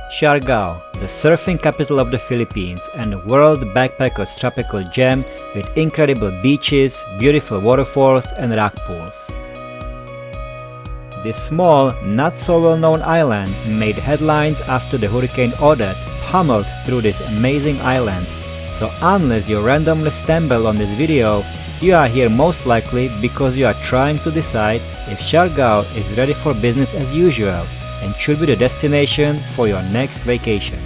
Siargao, the surfing capital of the Philippines and a world backpacker's tropical gem with incredible beaches, beautiful waterfalls and rock pools. This small, not so well-known island made headlines after the Hurricane Odette pummeled through this amazing island, so unless you randomly stumble on this video, you are here most likely because you are trying to decide if Siargao is ready for business as usual and should be the destination for your next vacation.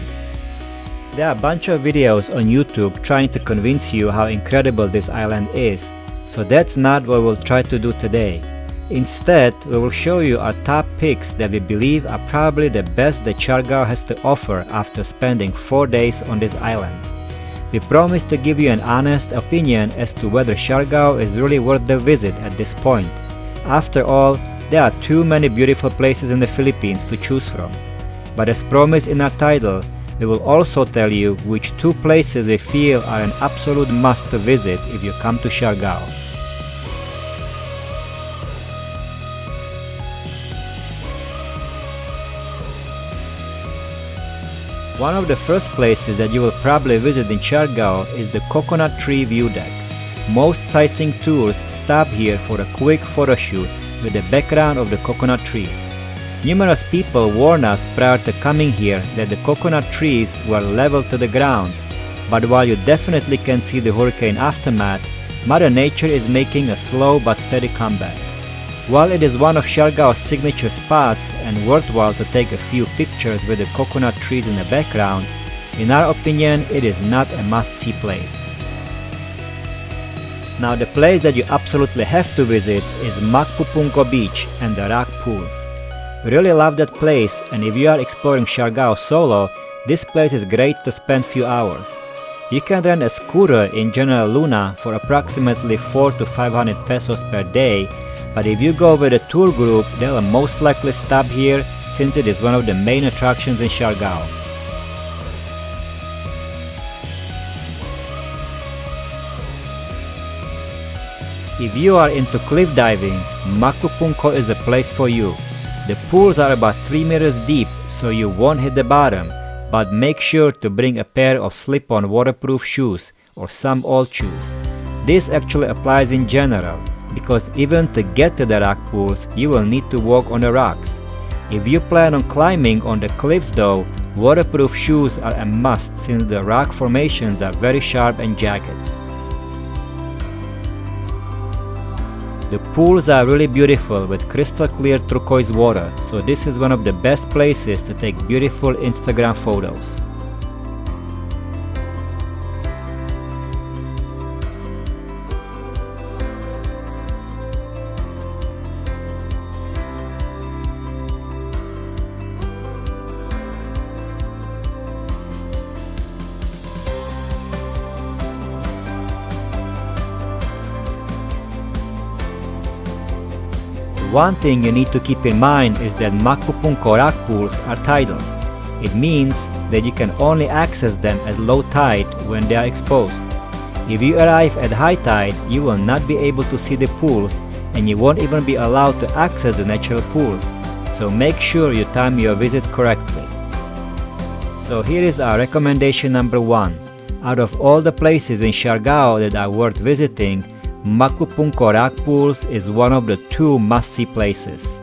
There are a bunch of videos on YouTube trying to convince you how incredible this island is, so that's not what we'll try to do today. Instead, we will show you our top picks that we believe are probably the best that Siargao has to offer after spending 4 days on this island. We promise to give you an honest opinion as to whether Siargao is really worth the visit at this point. After all, there are too many beautiful places in the Philippines to choose from. But as promised in our title, we will also tell you which 2 places we feel are an absolute must to visit if you come to Siargao. One of the first places that you will probably visit in Siargao is the Coconut Tree View Deck. Most sightseeing tours stop here for a quick photo shoot with the background of the coconut trees. Numerous people warned us prior to coming here that the coconut trees were level to the ground, but while you definitely can see the hurricane aftermath, Mother Nature is making a slow but steady comeback. While it is one of Siargao's signature spots and worthwhile to take a few pictures with the coconut trees in the background, in our opinion it is not a must-see place. Now the place that you absolutely have to visit is Magpupungko Beach and the rock pools. We really love that place, and if you are exploring Siargao solo, this place is great to spend few hours. You can rent a scooter in General Luna for approximately 400 to 500 pesos per day, but if you go with a tour group, they will most likely stop here since it is one of the main attractions in Siargao. If you are into cliff diving, Magpupungko is a place for you. The pools are about 3 meters deep, so you won't hit the bottom, but make sure to bring a pair of slip-on waterproof shoes or some old shoes. This actually applies in general, because even to get to the rock pools, you will need to walk on the rocks. If you plan on climbing on the cliffs though, waterproof shoes are a must since the rock formations are very sharp and jagged. The pools are really beautiful with crystal clear turquoise water, so this is one of the best places to take beautiful Instagram photos. One thing you need to keep in mind is that Magpupungko rock pools are tidal. It means that you can only access them at low tide when they are exposed. If you arrive at high tide, you will not be able to see the pools and you won't even be allowed to access the natural pools, so make sure you time your visit correctly. So here is our recommendation number 1. Out of all the places in Siargao that are worth visiting, Magpupungko rock pools is one of the 2 must-see places.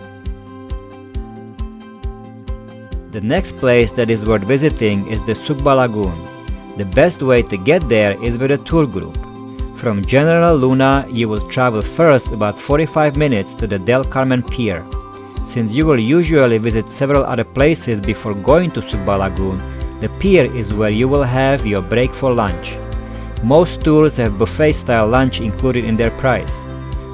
The next place that is worth visiting is the Sugba Lagoon. The best way to get there is with a tour group. From General Luna, you will travel first about 45 minutes to the Del Carmen Pier. Since you will usually visit several other places before going to Sugba Lagoon, the pier is where you will have your break for lunch. Most tours have buffet-style lunch included in their price.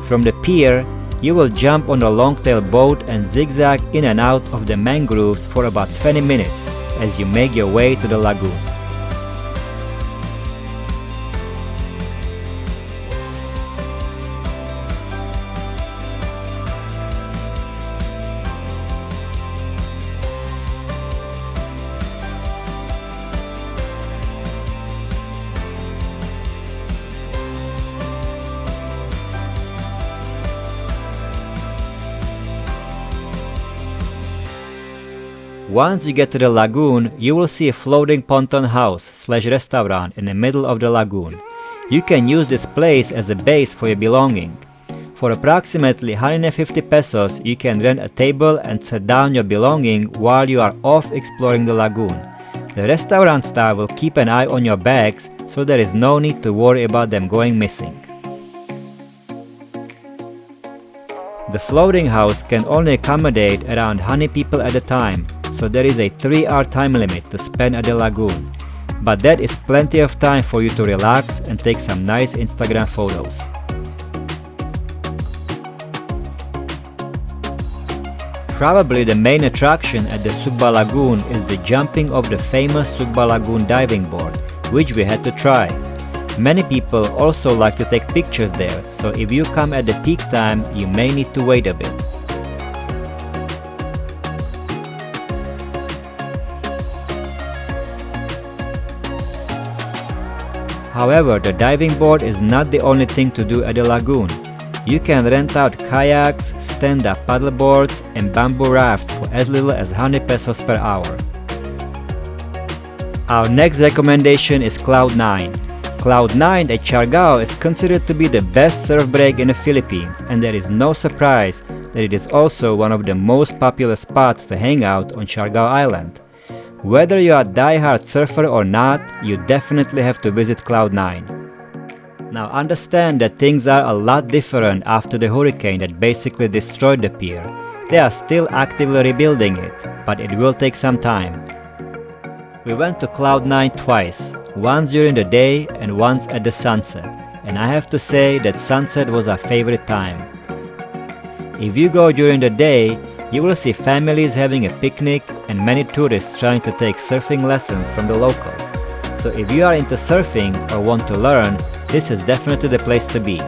From the pier, you will jump on a long-tail boat and zigzag in and out of the mangroves for about 20 minutes as you make your way to the lagoon. Once you get to the lagoon, you will see a floating pontoon house/restaurant in the middle of the lagoon. You can use this place as a base for your belonging. For approximately 150 pesos, you can rent a table and set down your belonging while you are off exploring the lagoon. The restaurant staff will keep an eye on your bags, so there is no need to worry about them going missing. The floating house can only accommodate around 100 people at a time, so there is a 3-hour time limit to spend at the lagoon. But that is plenty of time for you to relax and take some nice Instagram photos. Probably the main attraction at the Sugba Lagoon is the jumping of the famous Sugba Lagoon diving board, which we had to try. Many people also like to take pictures there, so if you come at the peak time, you may need to wait a bit. However, the diving board is not the only thing to do at the lagoon. You can rent out kayaks, stand-up paddleboards, and bamboo rafts for as little as 100 pesos per hour. Our next recommendation is Cloud9. Cloud9 at Siargao is considered to be the best surf break in the Philippines, and there is no surprise that it is also one of the most popular spots to hang out on Siargao Island. Whether you are a die-hard surfer or not, you definitely have to visit Cloud9. Now understand that things are a lot different after the hurricane that basically destroyed the pier. They are still actively rebuilding it, but it will take some time. We went to Cloud9 twice, once during the day and once at the sunset, and I have to say that sunset was our favorite time. If you go during the day, you will see families having a picnic and many tourists trying to take surfing lessons from the locals. So if you are into surfing or want to learn, this is definitely the place to be.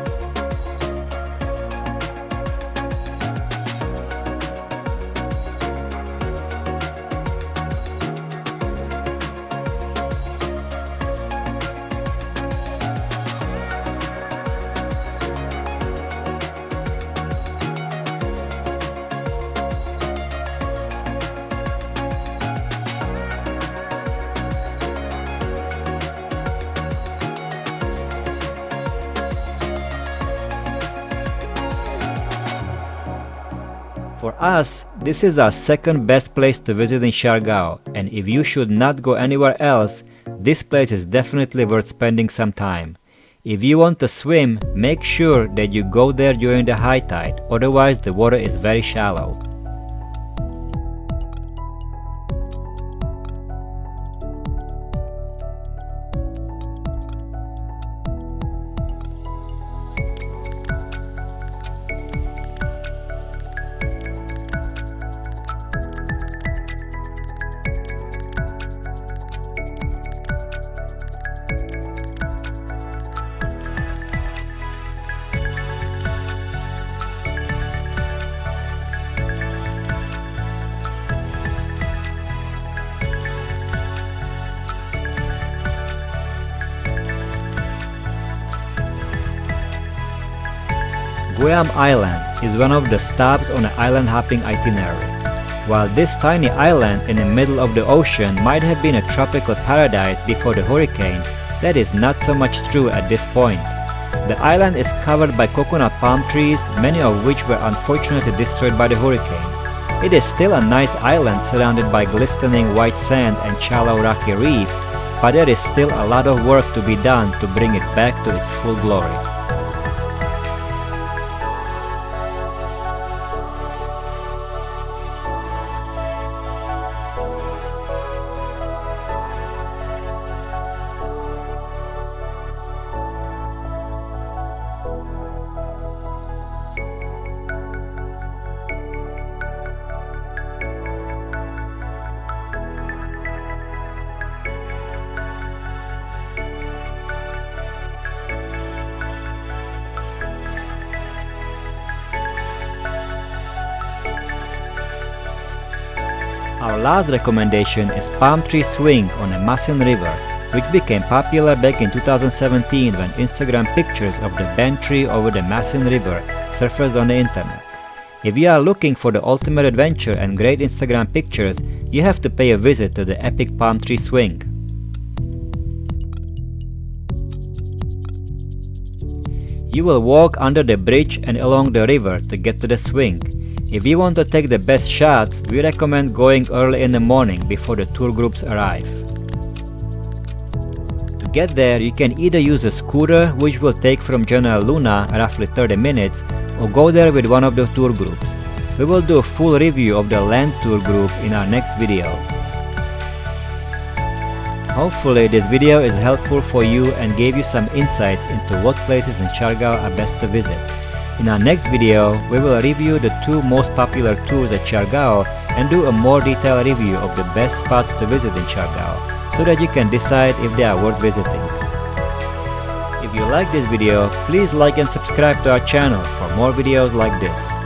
For us, this is our second best place to visit in Siargao, and if you should not go anywhere else, this place is definitely worth spending some time. If you want to swim, make sure that you go there during the high tide, otherwise the water is very shallow. Guam Island is one of the stops on an island hopping itinerary. While this tiny island in the middle of the ocean might have been a tropical paradise before the hurricane, that is not so much true at this point. The island is covered by coconut palm trees, many of which were unfortunately destroyed by the hurricane. It is still a nice island surrounded by glistening white sand and shallow rocky reef, but there is still a lot of work to be done to bring it back to its full glory. Our last recommendation is Palm Tree Swing on the Masin River, which became popular back in 2017 when Instagram pictures of the bent tree over the Masin River surfaced on the internet. If you are looking for the ultimate adventure and great Instagram pictures, you have to pay a visit to the epic palm tree swing. You will walk under the bridge and along the river to get to the swing. If you want to take the best shots, we recommend going early in the morning before the tour groups arrive. To get there, you can either use a scooter, which will take from General Luna roughly 30 minutes, or go there with one of the tour groups. We will do a full review of the land tour group in our next video. Hopefully this video is helpful for you and gave you some insights into what places in Siargao are best to visit. In our next video, we will review the 2 most popular tours at Siargao and do a more detailed review of the best spots to visit in Siargao, so that you can decide if they are worth visiting. If you like this video, please like and subscribe to our channel for more videos like this.